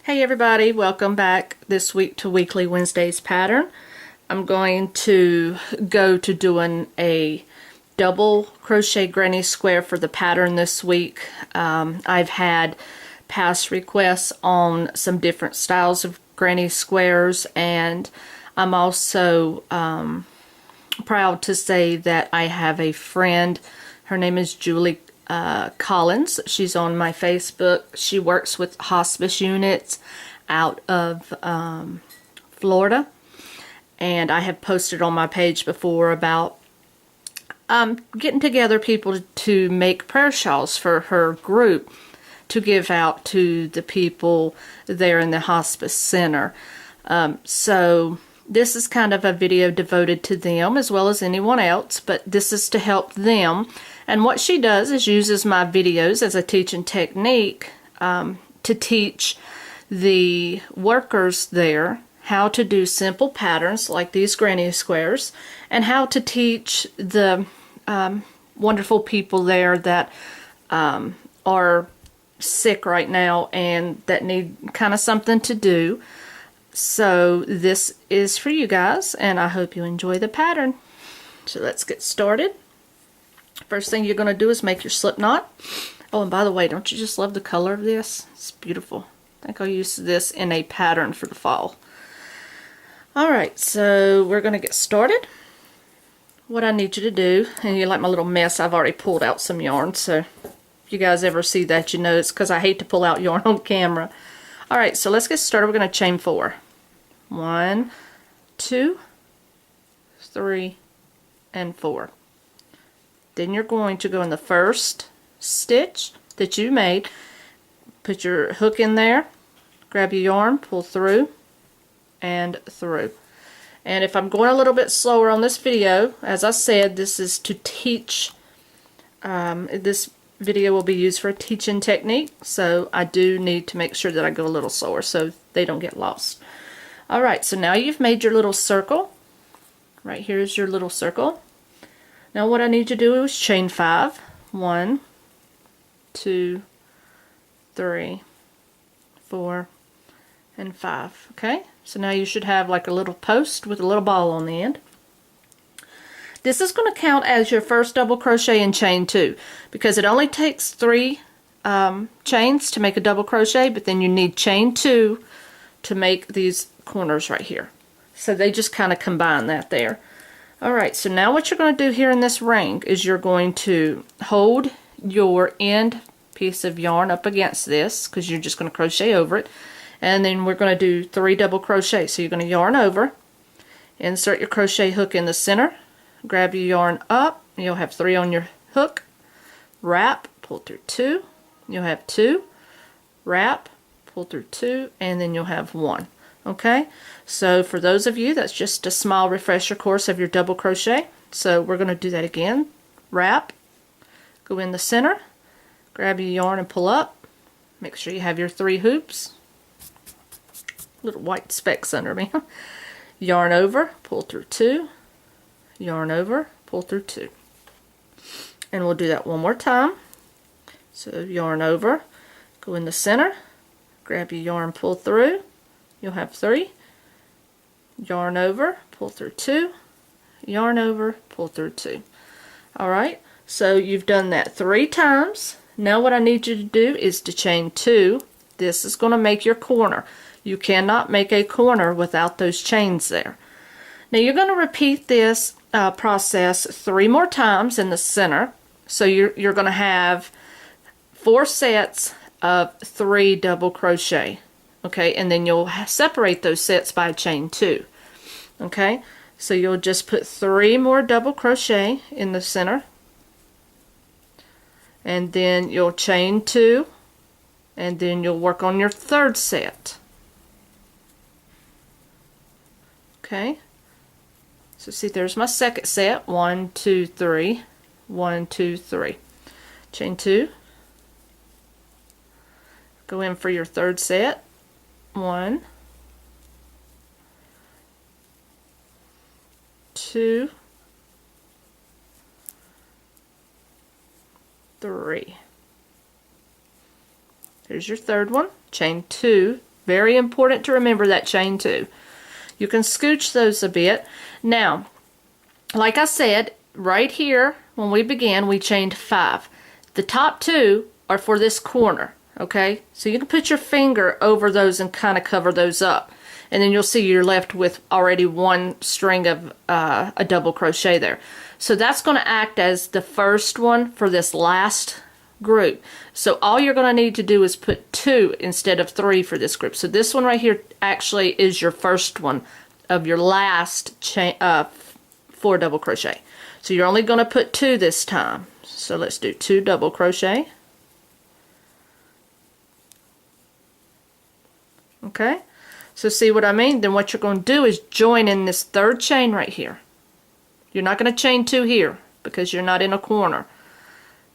Hey everybody, welcome back this week to Weekly Wednesdays Pattern. I'm going to go to doing a double crochet granny square for the pattern this week. I've had past requests on some different styles of granny squares, and I'm also proud to say that I have a friend. Her name is Julie Collins. She's on my Facebook. She works with hospice units out of Florida, and I have posted on my page before about getting together people to make prayer shawls for her group to give out to the people there in the hospice center. So this is kind of a video devoted to them as well as anyone else, but this is to help them. And what she does is uses my videos as a teaching technique to teach the workers there how to do simple patterns like these granny squares, and how to teach the wonderful people there that are sick right now and that need kind of something to do. So this is for you guys, and I hope you enjoy the pattern. So let's get started. First thing you're going to do is make your slip knot. Oh, and by the way, don't you just love the color of this? It's beautiful. I think I'll use this in a pattern for the fall. Alright, so we're going to get started. What I need you to do, and you like my little mess, I've already pulled out some yarn, so if you guys ever see that, you know it's because I hate to pull out yarn on camera. Alright, so let's get started. We're going to chain 4. 1, 2, 3, and 4. Then you're going to go in the first stitch that you made, put your hook in there, grab your yarn, pull through and through. And if I'm going a little bit slower on this video, as I said, this is to teach. This video will be used for a teaching technique, so I do need to make sure that I go a little slower so they don't get lost. Alright, so now you've made your little circle. Right here is your little circle. Now what I need to do is chain 5. 1, 2, 3, 4, and 5. Okay, so now you should have like a little post with a little ball on the end. This is going to count as your first double crochet in chain 2, because it only takes 3 chains to make a double crochet, but then you need chain 2 to make these corners right here. So they just kind of combine that there. Alright, so now what you're going to do here in this ring is you're going to hold your end piece of yarn up against this, because you're just going to crochet over it, and then we're going to do 3 double crochets. So you're going to yarn over, insert your crochet hook in the center, grab your yarn up, you'll have 3 on your hook, wrap, pull through 2, you'll have 2, wrap, pull through 2, and then you'll have 1. Okay, so for those of you, that's just a small refresher course of your double crochet. So we're going to do that again. Wrap, go in the center, grab your yarn and pull up. Make sure you have your 3 hoops. Little white specks under me. Yarn over, pull through 2, yarn over, pull through 2. And we'll do that one more time. So yarn over, go in the center, grab your yarn, pull through. You'll have 3, yarn over, pull through 2, yarn over, pull through 2. Alright, so you've done that 3 times. Now what I need you to do is to chain 2. This is going to make your corner. You cannot make a corner without those chains there. Now you're going to repeat this process 3 more times in the center. So you're going to have 4 sets of 3 double crochet. Okay, and then you'll separate those sets by chain 2. Okay, so you'll just put 3 more double crochet in the center, and then you'll chain 2, and then you'll work on your 3rd set. Okay, so see, there's my 2nd set. 1, 2, 3, 1, 2, 3. Chain 2, go in for your 3rd set. 1, 2, 3. Here's your 3rd one. Chain 2, Very important to remember that chain 2. You can scooch those a bit. Now, like I said, right here when we began, we chained 5. The top 2 are for this corner, okay? So you can put your finger over those and kind of cover those up. And then you'll see you're left with already 1 string of a double crochet there. So that's going to act as the first one for this last group. So all you're going to need to do is put 2 instead of 3 for this group. So this one right here actually is your first one of your last chain 4 double crochet. So you're only going to put 2 this time. So let's do 2 double crochet. Okay, so see what I mean? Then what you're going to do is join in this 3rd chain right here. You're not going to chain 2 here because you're not in a corner.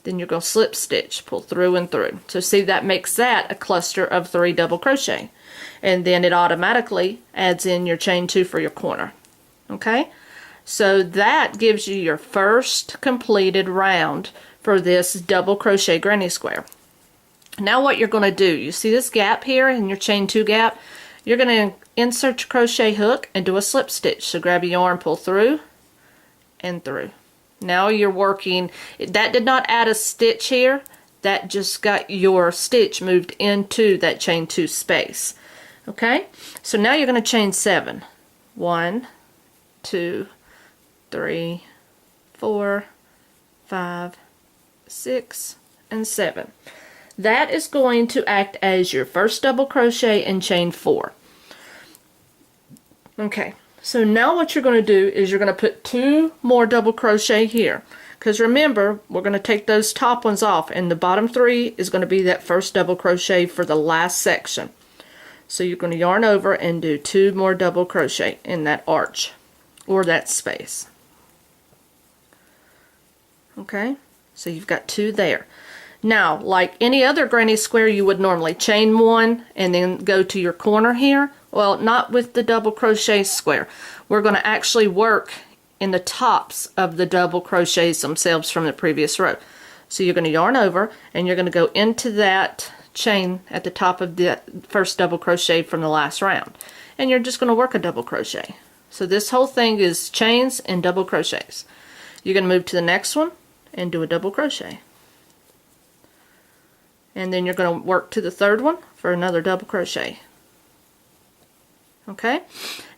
Then you're going to slip stitch, pull through and through. So see, that makes that a cluster of 3 double crochet. And then it automatically adds in your chain 2 for your corner. Okay, so that gives you your first completed round for this double crochet granny square. Now what you're going to do, you see this gap here in your chain 2 gap? You're going to insert your crochet hook and do a slip stitch. So grab your yarn, pull through and through. Now you're working, that did not add a stitch here, that just got your stitch moved into that chain 2 space. Okay, so now you're going to chain 7. 1, 2, 3, 4, 5, 6, and 7. That is going to act as your first double crochet and chain 4. Okay, so now what you're going to do is you're going to put 2 more double crochet here. Because remember, we're going to take those top ones off, and the bottom 3 is going to be that first double crochet for the last section. So you're going to yarn over and do 2 more double crochet in that arch or that space. Okay, so you've got 2 there. Now, like any other granny square, you would normally chain 1 and then go to your corner here. Well, not with the double crochet square. We're going to actually work in the tops of the double crochets themselves from the previous row. So you're going to yarn over and you're going to go into that chain at the top of the first double crochet from the last round. And you're just going to work a double crochet. So this whole thing is chains and double crochets. You're going to move to the next one and do a double crochet. And then you're going to work to the 3rd one for another double crochet. Okay,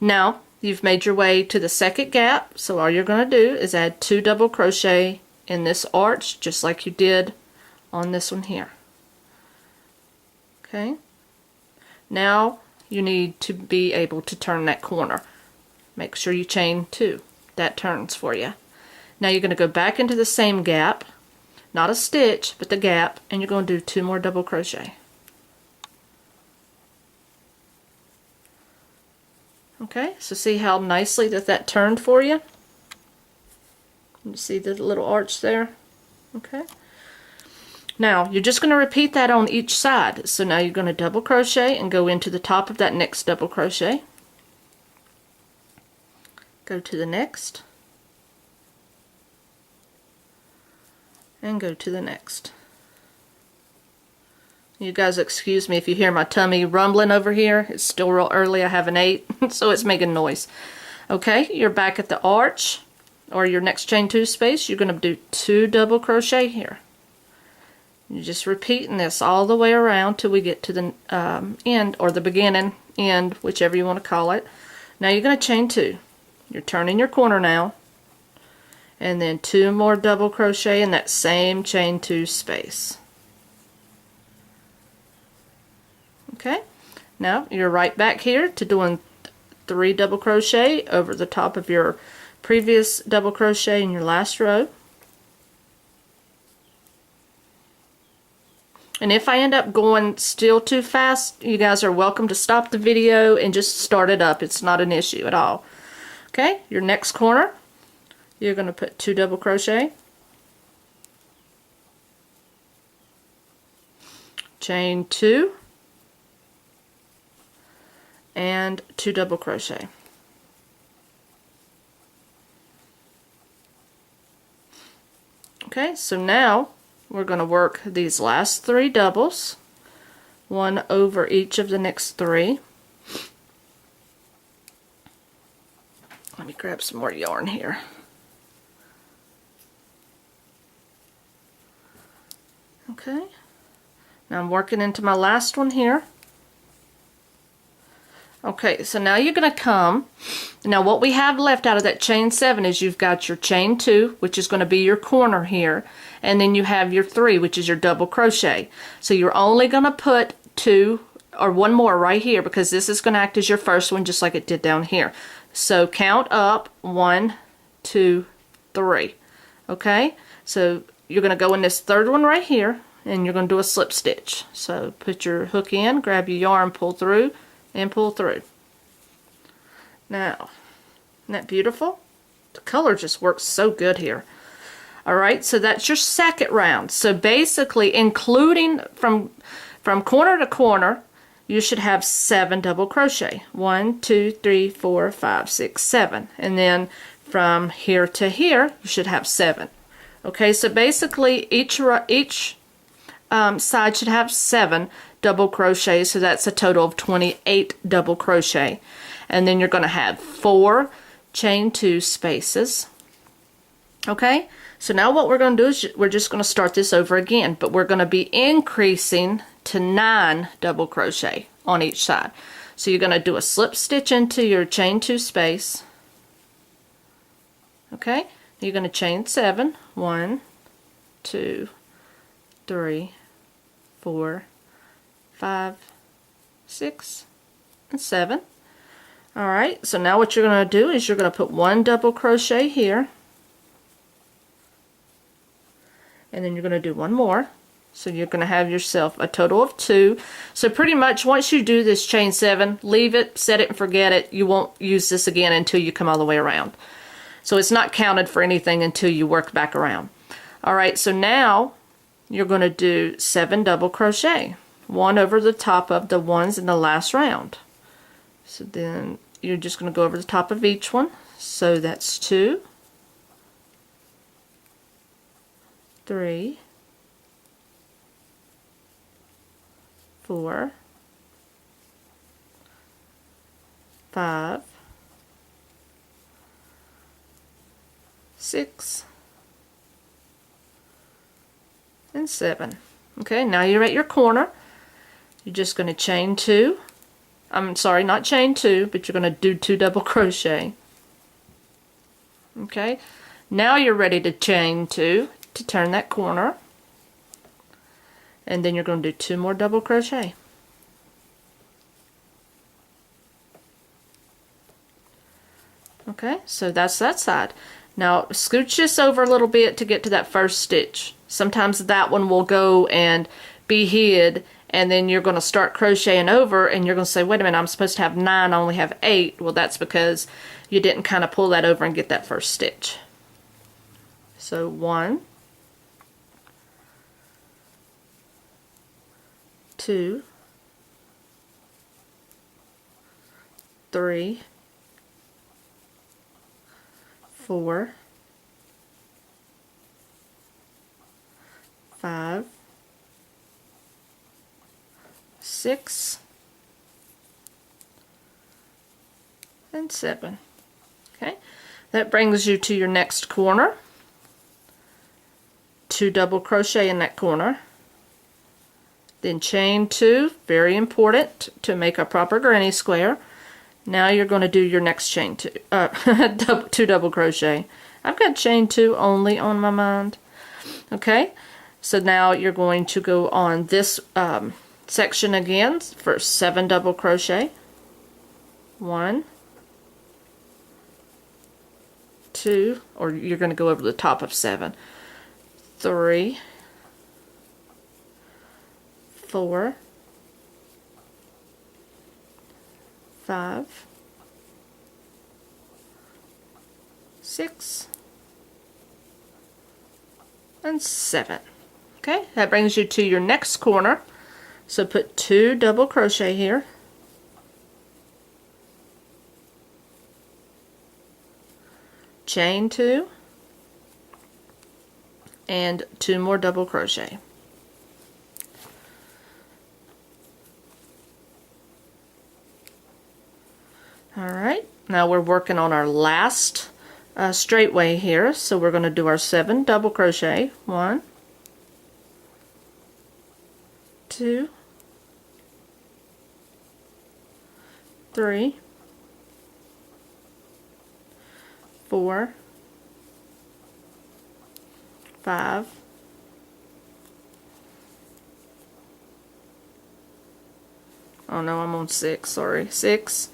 now you've made your way to the 2nd gap, so all you're going to do is add 2 double crochet in this arch just like you did on this one here. Okay, now you need to be able to turn that corner. Make sure you chain 2. That turns for you. Now you're going to go back into the same gap, not a stitch, but the gap, and you're going to do 2 more double crochet. Okay, so see how nicely that turned for you? You see the little arch there? Okay. Now, you're just going to repeat that on each side. So now you're going to double crochet and go into the top of that next double crochet. Go to the next. And go to the next. You guys excuse me if you hear my tummy rumbling over here. It's still real early. I haven't ate, so it's making noise. Okay, you're back at the arch or your next chain 2 space. You're going to do 2 double crochet here. You're just repeating this all the way around till we get to the end, or the beginning, end, whichever you want to call it. Now you're going to chain 2. You're turning your corner now. And then 2 more double crochet in that same chain 2 space. Okay, now you're right back here to doing 3 double crochet over the top of your previous double crochet in your last row. And if I end up going still too fast, you guys are welcome to stop the video and just start it up. It's not an issue at all. Okay, your next corner, you're going to put 2 double crochet, chain 2, and 2 double crochet. Okay, so now we're going to work these last 3 doubles one over each of the next 3. Let me grab some more yarn here. Okay, now I'm working into my last one here. Okay, so now you're going to come, now what we have left out of that chain 7 is you've got your chain 2, which is going to be your corner here, and then you have your 3, which is your double crochet. So you're only going to put 2 or 1 more right here, because this is going to act as your first one just like it did down here. So count up 1, 2, 3. Okay, so you're going to go in this third one right here, and you're going to do a slip stitch. So put your hook in, grab your yarn, pull through, and pull through. Now, isn't that beautiful? The color just works so good here. Alright, so that's your second round. So basically, including from corner to corner, you should have 7 double crochet. 1, 2, 3, 4, 5, 6, 7. And then from here to here, you should have 7. Okay, so basically each side should have 7 double crochet, so that's a total of 28 double crochet. And then you're going to have 4 chain 2 spaces. Okay, so now what we're going to do is we're just going to start this over again, but we're going to be increasing to 9 double crochet on each side. So you're going to do a slip stitch into your chain 2 space. Okay, you're going to chain 7. 1, 2, 3, 4, 5, 6, and 7. Alright, so now what you're going to do is you're going to put 1 double crochet here, and then you're going to do 1 more. So you're going to have yourself a total of 2. So pretty much once you do this chain 7, leave it, set it and forget it. You won't use this again until you come all the way around. So it's not counted for anything until you work back around. Alright, so now you're going to do 7 double crochet, 1 over the top of the ones in the last round. So then you're just going to go over the top of each one. So that's 2, 3, 4, 5, 6, and 7. Okay, now you're at your corner. You're just going to chain 2. I'm sorry, not chain 2, but you're going to do 2 double crochet. Okay, now you're ready to chain 2 to turn that corner, and then you're going to do 2 more double crochet. Okay, so that's that side. Now scooch this over a little bit to get to that first stitch. Sometimes that one will go and be hid, and then you're going to start crocheting over, and you're going to say, wait a minute, I'm supposed to have 9, I only have 8. Well, that's because you didn't kind of pull that over and get that first stitch. So 1, 2, 3, 4, 5, 6, and 7. Okay, that brings you to your next corner. 2 double crochet in that corner, then chain 2, very important to make a proper granny square. Now you're going to do your next chain 2, 2 double crochet. I've got chain 2 only on my mind. Okay, so now you're going to go on this section again for 7 double crochet. 1, 2, or you're going to go over the top of 7. 3, 4, 5, 6, and 7. Okay, that brings you to your next corner. So put 2 double crochet here. Chain 2 and 2 more double crochet. Alright, now we're working on our last straightway here, so we're going to do our 7 double crochet. 1, 2, 3, 4, 5, 6, sorry, 6,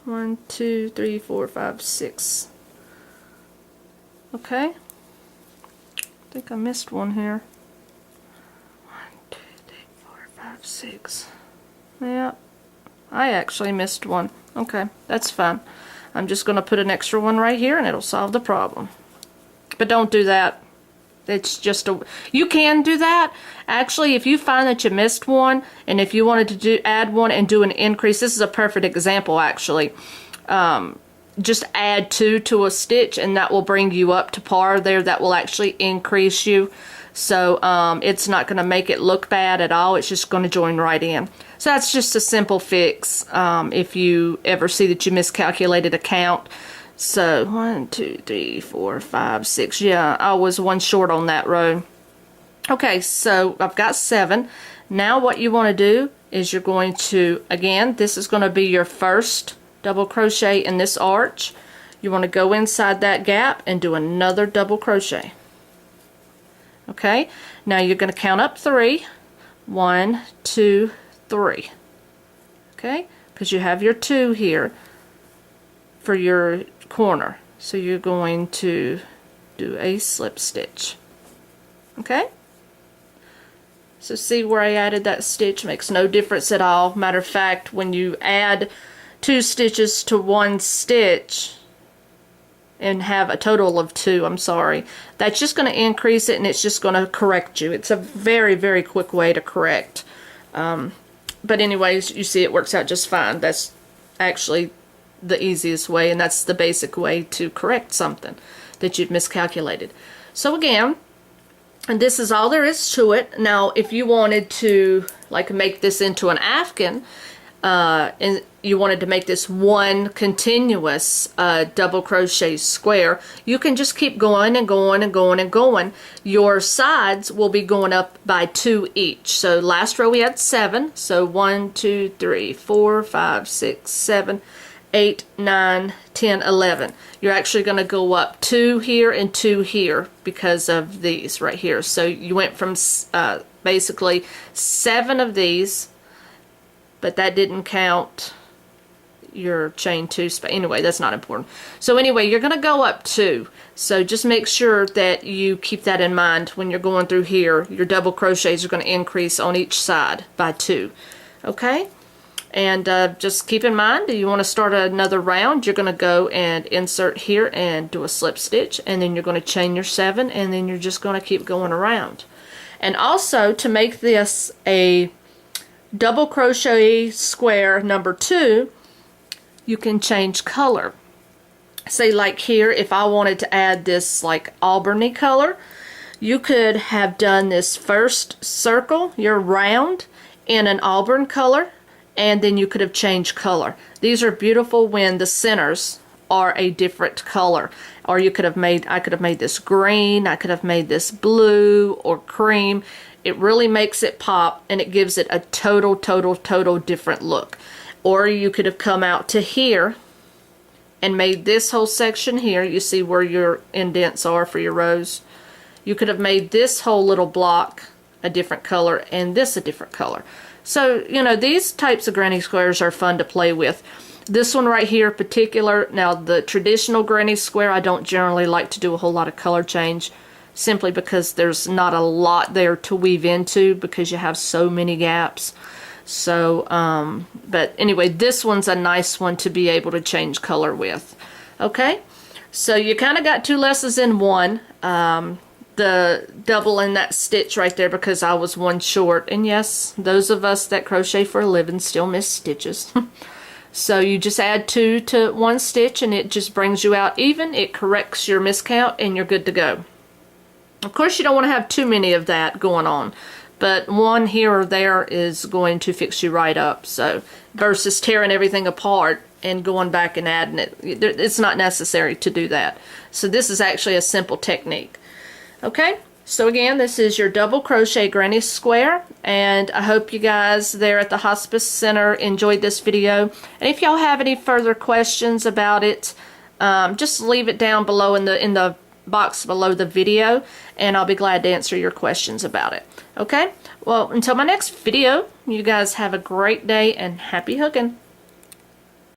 1, 2, 3, 4, 5, 6. Okay, I think I missed one here. 1, 2, 3, 4, 5, 6. Yeah, I actually missed one. Okay, that's fine. I'm just going to put an extra one right here and it'll solve the problem. But don't do that. It's just you can do that. Actually, if you find that you missed one, and if you wanted to add one and do an increase, this is a perfect example actually. Just add 2 to a stitch and that will bring you up to par there. That will actually increase you. So it's not going to make it look bad at all. It's just going to join right in. So that's just a simple fix if you ever see that you miscalculated a count. So 1, 2, 3, 4, 5, 6. Yeah, I was one short on that row. Okay, so I've got 7. Now what you want to do is you're going to, again, this is going to be your first double crochet in this arch. You want to go inside that gap and do another double crochet. Okay, now you're going to count up 3. 1, 2, 3. Okay, because you have your 2 here for your corner. So you're going to do a slip stitch. Okay, so see where I added that stitch? Makes no difference at all. Matter of fact, when you add 2 stitches to 1 stitch and have a total of 2, I'm sorry, that's just going to increase it and it's just going to correct you. It's a very, very quick way to correct. But anyways, you see it works out just fine. That's actually the easiest way, and that's the basic way to correct something that you've miscalculated. So again, and this is all there is to it. Now if you wanted to like make this into an afghan, and you wanted to make this one continuous double crochet square, you can just keep going and going and going and going. Your sides will be going up by 2 each. So last row we had 7, so 1, 2, 3, 4, 5, 6, 7, 8, 9, 10, 11. You're actually going to go up 2 here and 2 here because of these right here. So you went from basically 7 of these, but that didn't count your chain 2 space. Anyway, that's not important. So anyway, you're going to go up 2. So just make sure that you keep that in mind when you're going through here. Your double crochets are going to increase on each side by 2. Okay? And just keep in mind, if you want to start another round, you're going to go and insert here and do a slip stitch, and then you're going to chain your 7, and then you're just going to keep going around. And also, to make this a double crochet square number 2, you can change color. Say like here, if I wanted to add this like auburny color, you could have done this first circle, your round, in an auburn color, and then you could have changed color. These are beautiful when the centers are a different color. Or you could have made, I could have made this green, I could have made this blue or cream. It really makes it pop and it gives it a total different look. Or you could have come out to here and made this whole section here. You see where your indents are for your rows. You could have made this whole little block a different color and this a different color. So, you know, these types of granny squares are fun to play with. This one right here in particular, now the traditional granny square, I don't generally like to do a whole lot of color change, simply because there's not a lot there to weave into because you have so many gaps. So, but anyway, this one's a nice one to be able to change color with. Okay, so you kind of got 2 lessons in one. The double in that stitch right there because I was one short. And yes, those of us that crochet for a living still miss stitches. So you just add 2 to 1 stitch and it just brings you out even. It corrects your miscount and you're good to go. Of course, you don't want to have too many of that going on. but one here or there is going to fix you right up. So versus tearing everything apart and going back and adding it, it's not necessary to do that. So this is actually a simple technique. Okay, so again, this is your double crochet granny square, and I hope you guys there at the hospice center enjoyed this video. And if y'all have any further questions about it, just leave it down below in the box below the video, and I'll be glad to answer your questions about it. Okay, well, until my next video, you guys have a great day and happy hooking.